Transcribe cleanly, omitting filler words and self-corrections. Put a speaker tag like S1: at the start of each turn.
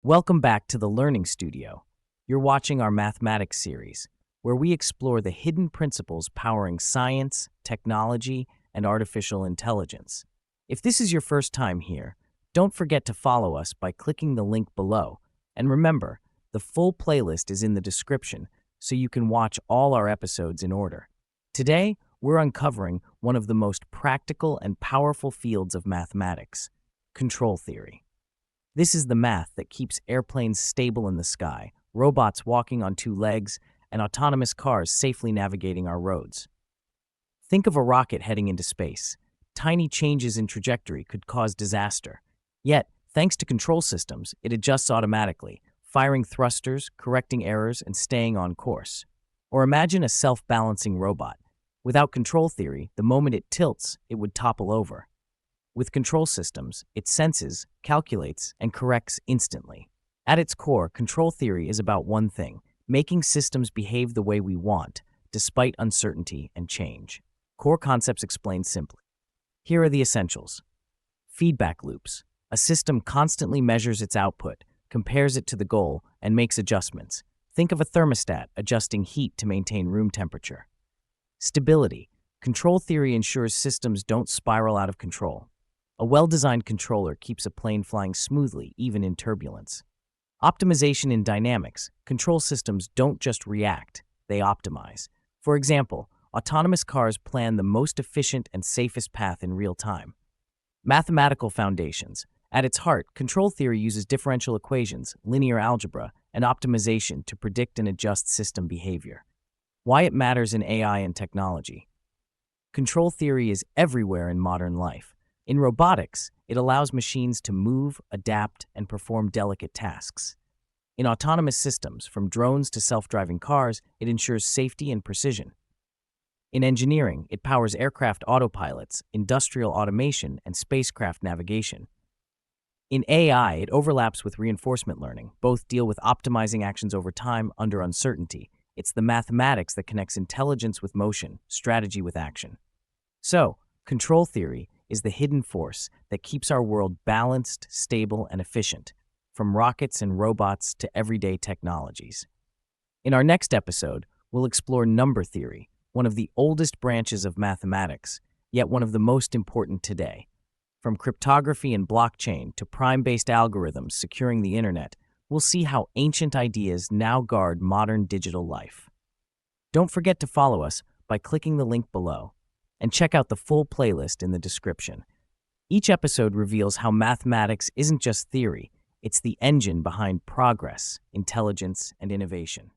S1: Welcome back to the Learning Studio. You're watching our mathematics series, where we explore the hidden principles powering science, technology, and artificial intelligence. If this is your first time here, don't forget to follow us by clicking the link below. And remember, the full playlist is in the description, so you can watch all our episodes in order. Today, we're uncovering one of the most practical and powerful fields of mathematics, control theory. This is the math that keeps airplanes stable in the sky, robots walking on two legs, and autonomous cars safely navigating our roads. Think of a rocket heading into space. Tiny changes in trajectory could cause disaster. Yet, thanks to control systems, it adjusts automatically, firing thrusters, correcting errors, and staying on course. Or imagine a self-balancing robot. Without control theory, the moment it tilts, it would topple over. With control systems, it senses, calculates, and corrects instantly. At its core, control theory is about one thing: making systems behave the way we want, despite uncertainty and change. Core concepts explained simply. Here are the essentials. Feedback loops. A system constantly measures its output, compares it to the goal, and makes adjustments. Think of a thermostat adjusting heat to maintain room temperature. Stability. Control theory ensures systems don't spiral out of control. A well-designed controller keeps a plane flying smoothly, even in turbulence. Optimization in dynamics. Control systems don't just react, they optimize. For example, autonomous cars plan the most efficient and safest path in real time. Mathematical foundations. At its heart, control theory uses differential equations, linear algebra, and optimization to predict and adjust system behavior. Why it matters in AI and technology. Control theory is everywhere in modern life. In robotics, it allows machines to move, adapt, and perform delicate tasks. In autonomous systems, from drones to self-driving cars, it ensures safety and precision. In engineering, it powers aircraft autopilots, industrial automation, and spacecraft navigation. In AI, it overlaps with reinforcement learning. Both deal with optimizing actions over time under uncertainty. It's the mathematics that connects intelligence with motion, strategy with action. So, control theory is the hidden force that keeps our world balanced, stable, and efficient, from rockets and robots to everyday technologies. In our next episode, we'll explore number theory, one of the oldest branches of mathematics, yet one of the most important today. From cryptography and blockchain to prime-based algorithms securing the internet, we'll see how ancient ideas now guard modern digital life. Don't forget to follow us by clicking the link below, and check out the full playlist in the description. Each episode reveals how mathematics isn't just theory, it's the engine behind progress, intelligence, and innovation.